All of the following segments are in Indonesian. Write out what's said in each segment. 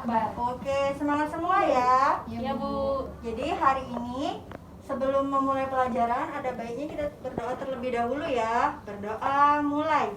akbar. Oke, semangat semua ya. Ya Bu. Jadi hari ini sebelum memulai pelajaran ada baiknya kita berdoa terlebih dahulu ya. Berdoa mulai.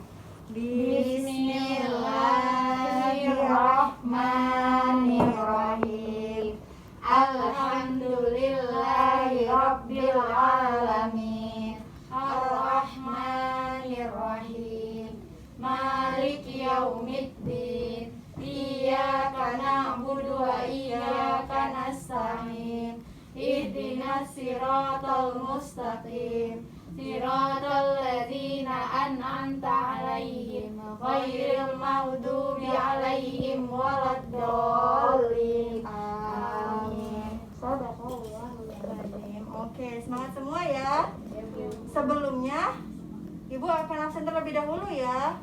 Bismillahirrahmanirrahim. Alhamdulillahirabbil alamin. Arrahmanirrahim. Maliki yaumiddin. Iyyaka na'budu wa iyyaka nasta'in. Ihdinas siratal mustaqim. Siratal ladzina an'amta 'alaihim ghairil maghdubi 'alaihim waladdallin. Amin. Shadaqallahul azim. Oke, semangat semua ya. Sebelumnya Ibu akan absen terlebih dahulu ya.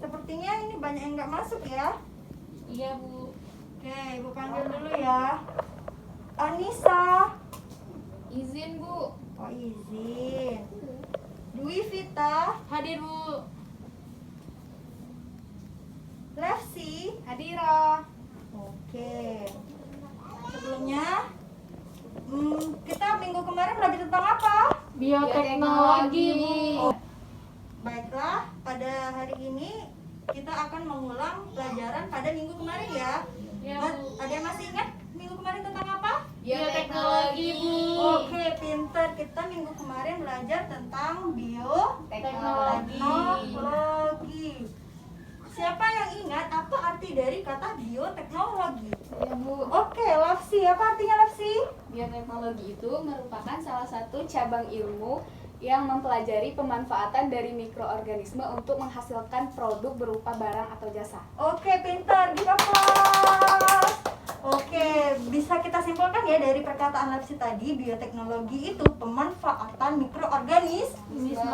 Sepertinya ini banyak yang nggak masuk ya. Iya Bu. Oke, Ibu panggil dulu ya. Anissa. Izin Bu. Oh, izin. Dwi Vita. Hadir Bu. Lefsi. Hadira. Oke. Sebelumnya kita minggu kemarin belajar tentang apa? Bioteknologi Bu. Oh, baiklah, pada hari ini kita akan mengulang pelajaran pada minggu kemarin ya. Ya Bu. Ada yang masih ingat minggu kemarin tentang apa? Bioteknologi Bu. Oke, pinter. Kita minggu kemarin belajar tentang bioteknologi. Siapa yang ingat apa arti dari kata bioteknologi? Ya Bu. Oke, Lafsi, apa artinya Lafsi? Bioteknologi itu merupakan salah satu cabang ilmu yang mempelajari pemanfaatan dari mikroorganisme untuk menghasilkan produk berupa barang atau jasa. Oke, pintar. Give applause. Oke, bisa kita simpulkan ya dari perkataan Lafsi tadi, bioteknologi itu pemanfaatan mikroorganisme.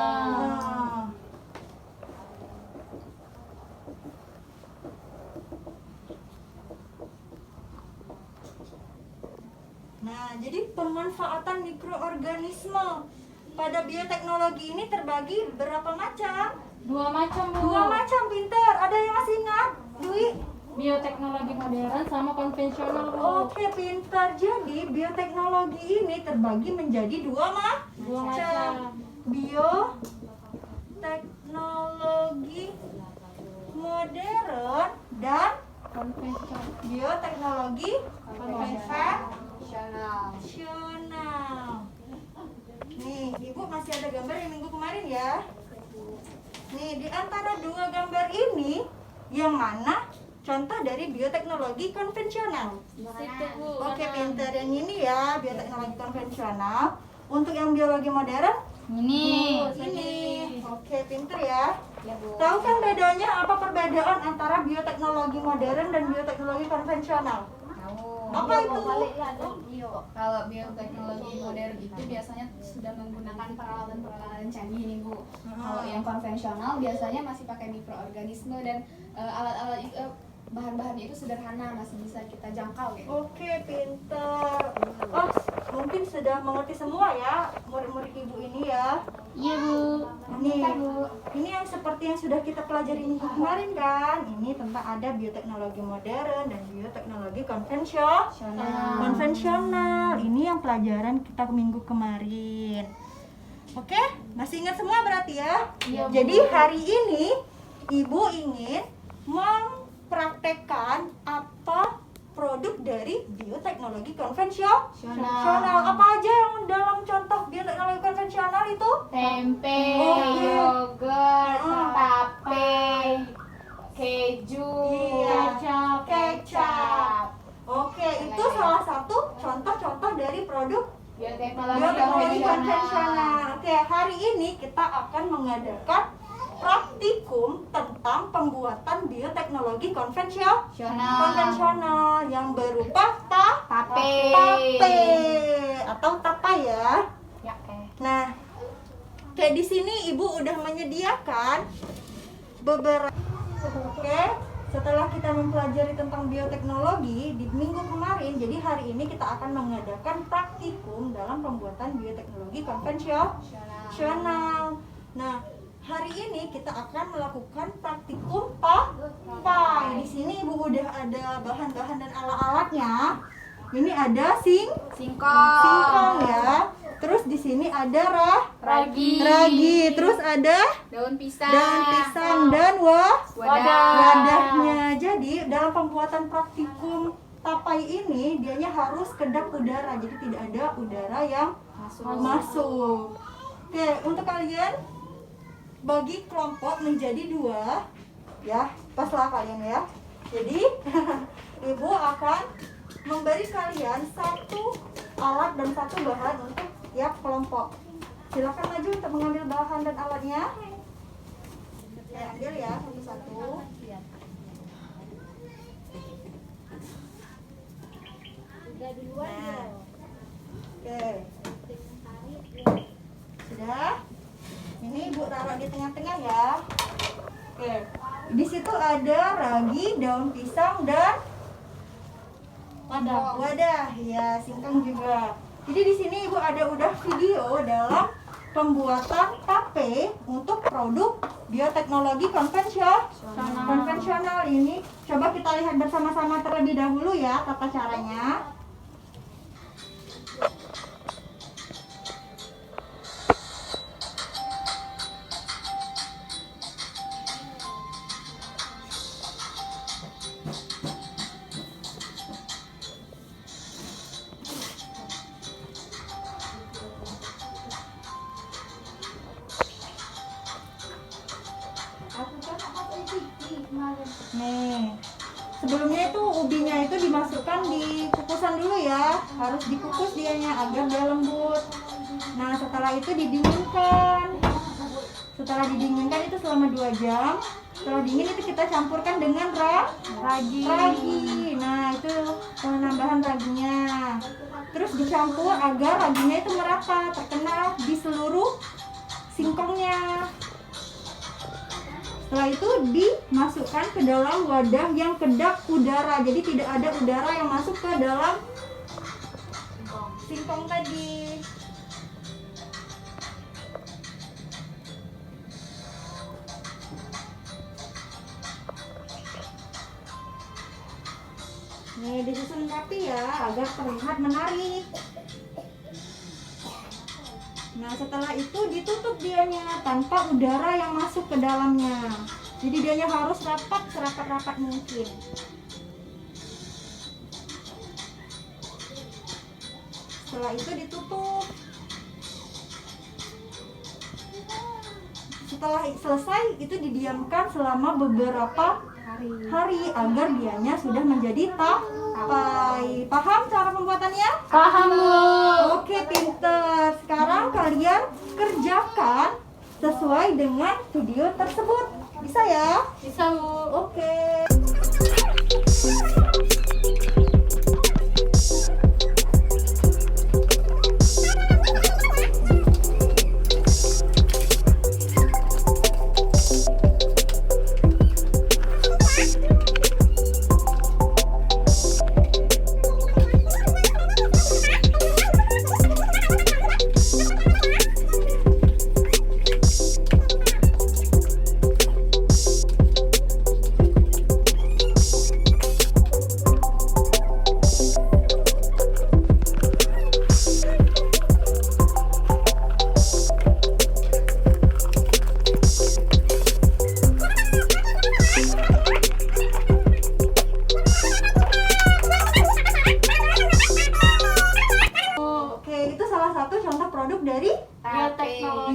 Nah, jadi pemanfaatan mikroorganisme pada bioteknologi ini terbagi berapa macam? 2 macam Bu. 2 macam, pintar. Ada yang masih ingat? Dwi? Bioteknologi modern sama konvensional Bu. Oke, pintar. Jadi bioteknologi ini terbagi menjadi 2 macam. Bioteknologi modern dan bioteknologi konvensional. Nih, Ibu masih ada gambar yang minggu kemarin ya. Nih, di antara 2 gambar ini yang mana contoh dari bioteknologi konvensional? Situ Bu. Oke, pintar. Yang ini ya, bioteknologi konvensional. Untuk yang biologi modern? Ini. Oke, pintar ya. Ya Bu. Tahu kan bedanya, apa perbedaan antara bioteknologi modern dan bioteknologi konvensional? Apa itu? Kalau bioteknologi modern itu biasanya sudah menggunakan peralatan-peralatan canggih nih Bu. Kalau yang konvensional biasanya masih pakai mikroorganisme dan alat-alat bahan-bahannya itu sederhana, masih bisa kita jangkau gitu. Oke, pintar. Oh, mungkin sudah mengerti semua ya murid-murid Ibu ini ya. Iya Bu. Ini yang seperti yang sudah kita pelajari minggu kemarin kan. Ini tentang ada bioteknologi modern dan bioteknologi konvensional. Ini yang pelajaran kita minggu kemarin. Oke, masih ingat semua berarti ya? Iya, Bu. Jadi hari ini Ibu ingin mempraktekkan apa produk dari bioteknologi konvensional. Apa aja yang dalam contoh bioteknologi konvensional itu? Tempe, Oke. yogurt, tape, keju, kecap. Oke, itu salah satu contoh-contoh dari produk bioteknologi bioteknologi konvensional. konvensional. Oke, hari ini kita akan mengadakan praktikum tentang pembuatan bioteknologi konvensional yang berupa Tape. atau tapa ya. Ya, Nah, kayak di sini Ibu udah menyediakan beberapa. Oke, setelah kita mempelajari tentang bioteknologi di minggu kemarin, jadi hari ini kita akan mengadakan praktikum dalam pembuatan bioteknologi konvensional. Nah, hari ini kita akan melakukan praktikum tapai. Di sini Ibu udah ada bahan-bahan dan alat-alatnya. Ini ada singkong ya. Terus di sini ada ragi. Terus ada daun pisang dan wadah. wadahnya. Jadi dalam pembuatan praktikum tapai ini dianya harus kedap udara. Jadi tidak ada udara yang masuk. Oke, untuk kalian bagi kelompok menjadi 2 ya, paslah kalian ya. Jadi Ibu akan memberi kalian 1 alat dan 1 bahan untuk tiap kelompok. Silakan maju untuk mengambil bahan dan alatnya. Saya ambil ya satu-satu. Nah. Oke. Sudah? Ini Ibu taruh di tengah-tengah ya. Oke. Di situ ada ragi, daun pisang dan wadah. Ya, singkong juga. Jadi di sini Ibu udah video dalam pembuatan tape untuk produk bioteknologi konvensional ini. Coba kita lihat bersama-sama terlebih dahulu ya tata caranya. Nih, sebelumnya itu ubinya itu dimasukkan di kukusan dulu ya. Harus dikukus dianya agar dia lembut. Nah, setelah itu didinginkan. Setelah didinginkan itu selama 2 jam. Setelah dingin itu kita campurkan dengan ragi. Nah, itu penambahan raginya. Terus dicampur agar raginya itu merata, terkena di seluruh singkongnya. Setelah itu dimasukkan ke dalam wadah yang kedap udara. Jadi tidak ada udara yang masuk ke dalam singkong tadi. Nih, disusun rapi ya agar terlihat menarik. Nah, setelah itu ditutup dianya tanpa udara yang masuk ke dalamnya. Jadi dianya harus rapat, serapat-rapat mungkin. Setelah itu ditutup. Setelah selesai itu didiamkan selama beberapa hari agar dianya sudah menjadi tapai. Paham cara pembuatannya? Paham, Bu. Oke, pinter. Sekarang kalian kerjakan sesuai dengan video tersebut. Bisa ya? Bisa, Bu. Oke.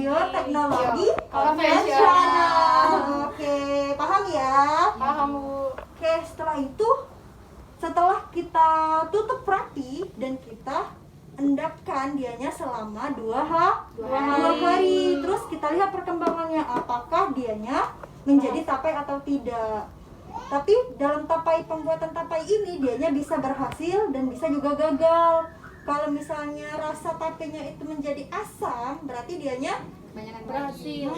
Bioteknologi konvensional. Oke, paham ya? Paham, Bu. Oke, setelah kita tutup rapi dan kita endapkan dianya selama 2 hari. Terus kita lihat perkembangannya, apakah dianya menjadi tapai atau tidak. Tapi dalam pembuatan tapai ini dianya bisa berhasil dan bisa juga gagal. Kalau misalnya rasa tapenya itu menjadi asam, berarti dianya berhasil.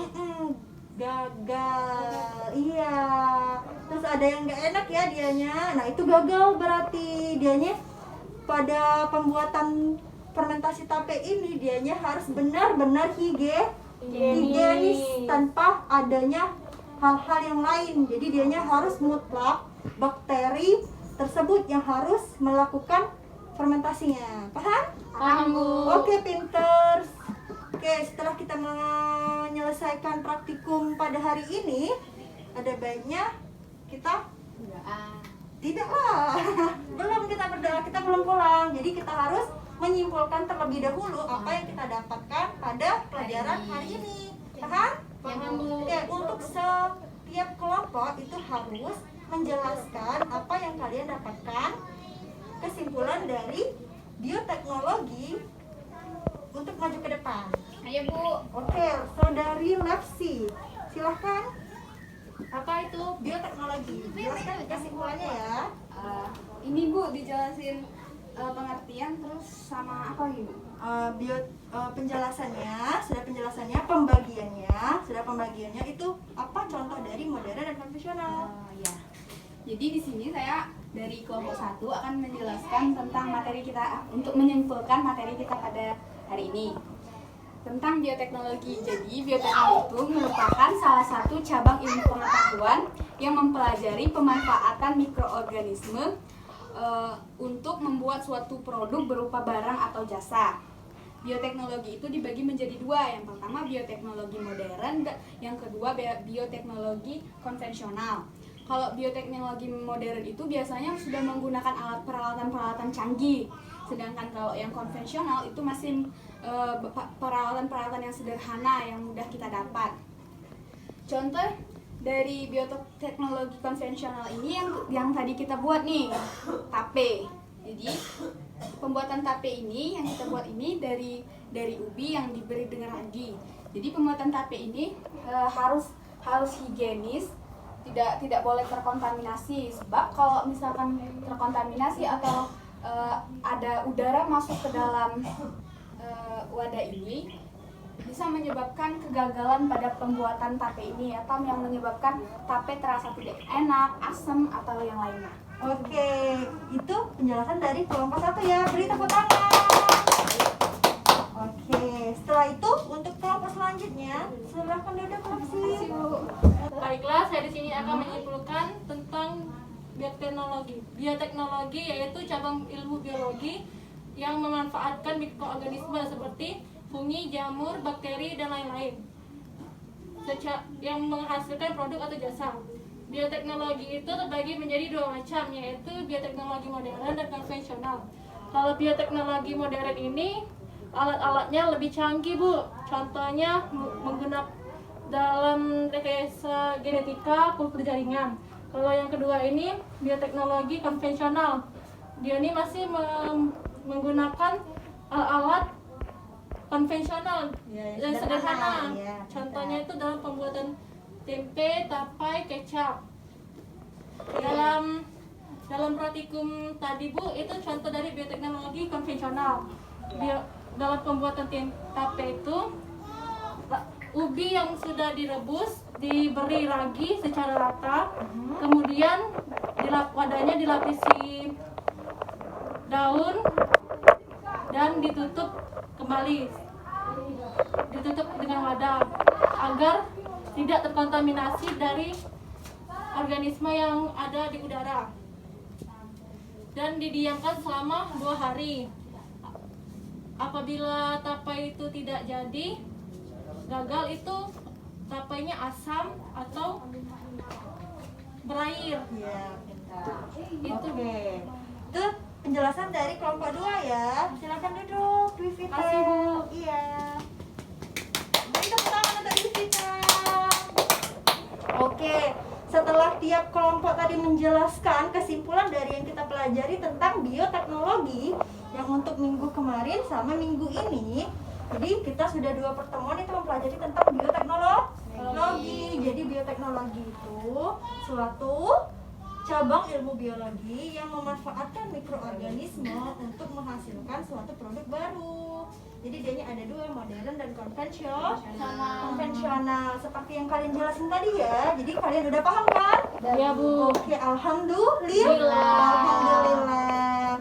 Gagal. Iya. Terus ada yang nggak enak ya dianya. Nah, itu gagal berarti dianya. Pada pembuatan fermentasi tape ini dianya harus benar-benar higienis tanpa adanya hal-hal yang lain. Jadi dianya harus mutlak bakteri tersebut yang harus melakukan fermentasinya. Paham? Paham, Bu. Oke, pinter. Oke, setelah kita menyelesaikan praktikum pada hari ini, ada baiknya kita tidaklah. Belum kita berdoa, kita belum pulang. Jadi kita harus menyimpulkan terlebih dahulu apa yang kita dapatkan pada pelajaran hari ini. Paham? Paham, Bu. Oke, untuk setiap kelompok itu harus menjelaskan apa yang kalian dapatkan, kesimpulan dari bioteknologi untuk maju ke depan. Ayo Bu. Oke, saudari Lapsi, silahkan. Apa itu? Bioteknologi, jelaskan kesimpulannya ya. Ini Bu dijelasin pengertian terus sama apa gitu? Penjelasannya, sudah pembagiannya itu apa contoh dari modern dan konvensional. Ya. Jadi di sini saya dari kelompok 1 akan menjelaskan tentang materi kita untuk menyimpulkan materi kita pada hari ini tentang bioteknologi. Jadi bioteknologi itu merupakan salah satu cabang ilmu pengetahuan yang mempelajari pemanfaatan mikroorganisme untuk membuat suatu produk berupa barang atau jasa. Bioteknologi itu dibagi menjadi dua. Yang pertama bioteknologi modern, yang kedua bioteknologi konvensional. Kalau bioteknologi modern itu biasanya sudah menggunakan alat peralatan canggih. Sedangkan kalau yang konvensional itu masih peralatan-peralatan yang sederhana yang mudah kita dapat. Contoh dari bioteknologi konvensional ini yang tadi kita buat nih, tape. Jadi pembuatan tape ini yang kita buat ini dari ubi yang diberi dengan ragi. Jadi pembuatan tape ini harus higienis, tidak boleh terkontaminasi, sebab kalau misalkan terkontaminasi atau ada udara masuk ke dalam wadah ini bisa menyebabkan kegagalan pada pembuatan tape ini atau yang menyebabkan tape terasa tidak enak, asam atau yang lainnya. Oke, itu penjelasan dari kelompok 1 ya. Beri tepuk tangan. Oke, setelah itu untuk kelompok selanjutnya, silakan duduk Lapsi. Baiklah, saya di sini akan menyimpulkan tentang bioteknologi. Bioteknologi yaitu cabang ilmu biologi yang memanfaatkan mikroorganisme seperti fungi, jamur, bakteri, dan lain-lain yang menghasilkan produk atau jasa. Bioteknologi itu terbagi menjadi dua macam, yaitu bioteknologi modern dan konvensional. Kalau bioteknologi modern ini alat-alatnya lebih canggih, Bu. Contohnya menggunakan dalam rekayasa genetika, kultur jaringan. Kalau yang kedua ini bioteknologi konvensional. Dia ini masih menggunakan alat konvensional dan sederhana. Ya, Contohnya itu dalam pembuatan tempe, tapai, kecap. Dalam praktikum tadi, Bu, itu contoh dari bioteknologi konvensional. Dalam pembuatan tape itu ubi yang sudah direbus diberi ragi secara rata, kemudian wadahnya dilapisi daun dan ditutup kembali, ditutup dengan wadah agar tidak terkontaminasi dari organisme yang ada di udara, dan didiamkan selama 2 hari. Apabila tapai itu tidak jadi, gagal, itu tapainya asam atau berair. Ya, Itu. Oke. Itu penjelasan dari kelompok 2 ya. Silakan duduk, Dwi Vita. Kasih, Bu. Iya. Beri tepuk tangan untuk Dwi Vita. Oke, setelah tiap kelompok tadi menjelaskan kesimpulan dari yang kita pelajari tentang bioteknologi yang untuk minggu kemarin sama minggu ini, jadi kita sudah 2 pertemuan itu mempelajari tentang bioteknologi. Jadi bioteknologi itu suatu cabang ilmu biologi yang memanfaatkan mikroorganisme untuk menghasilkan suatu produk baru. Jadi dia ada 2, modern dan konvensional. Seperti yang kalian jelasin tadi ya. Jadi kalian udah paham kan? Ya, Bu. Oke, alhamdulillah.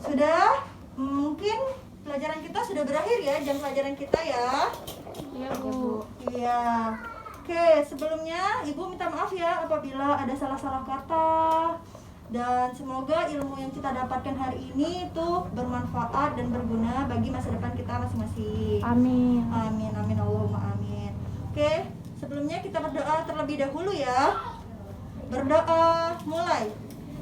Sudah, mungkin pelajaran kita sudah berakhir ya, jam pelajaran kita ya. Iya, Bu. Iya. Oke, sebelumnya Ibu minta maaf ya apabila ada salah-salah kata. Dan semoga ilmu yang kita dapatkan hari ini itu bermanfaat dan berguna bagi masa depan kita masing-masing. Amin. Amin, amin, Allahumma amin. Oke, sebelumnya kita berdoa terlebih dahulu ya. Berdoa, mulai.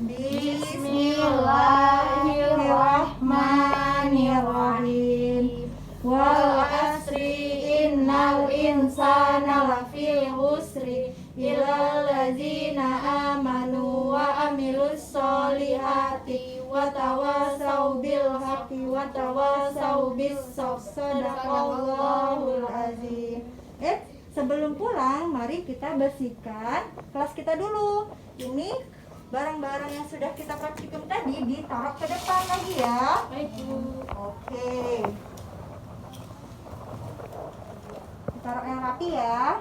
Bismillahirrahmanirrahim. Wal asri innal insana lafi khusri illal ladzina amanu wa amilus solihati wa tawasau bil haqqi wa tawasau bis sabr. Sadaqallahul azim. Sebelum pulang, mari kita bersihkan kelas kita dulu. Ini barang-barang yang sudah kita praktikum tadi ditaruh ke depan lagi ya. Baik, Bu. Oke. Taruh yang rapi ya.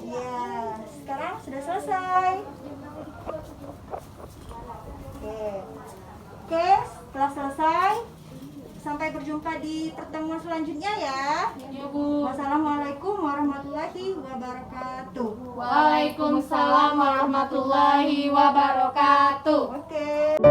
Iya, sekarang sudah selesai. Oke, setelah selesai, sampai berjumpa di pertemuan selanjutnya ya. Iya, Bu. Wassalamualaikum warahmatullahi wabarakatuh. Waalaikumsalam warahmatullahi wabarakatuh. Oke.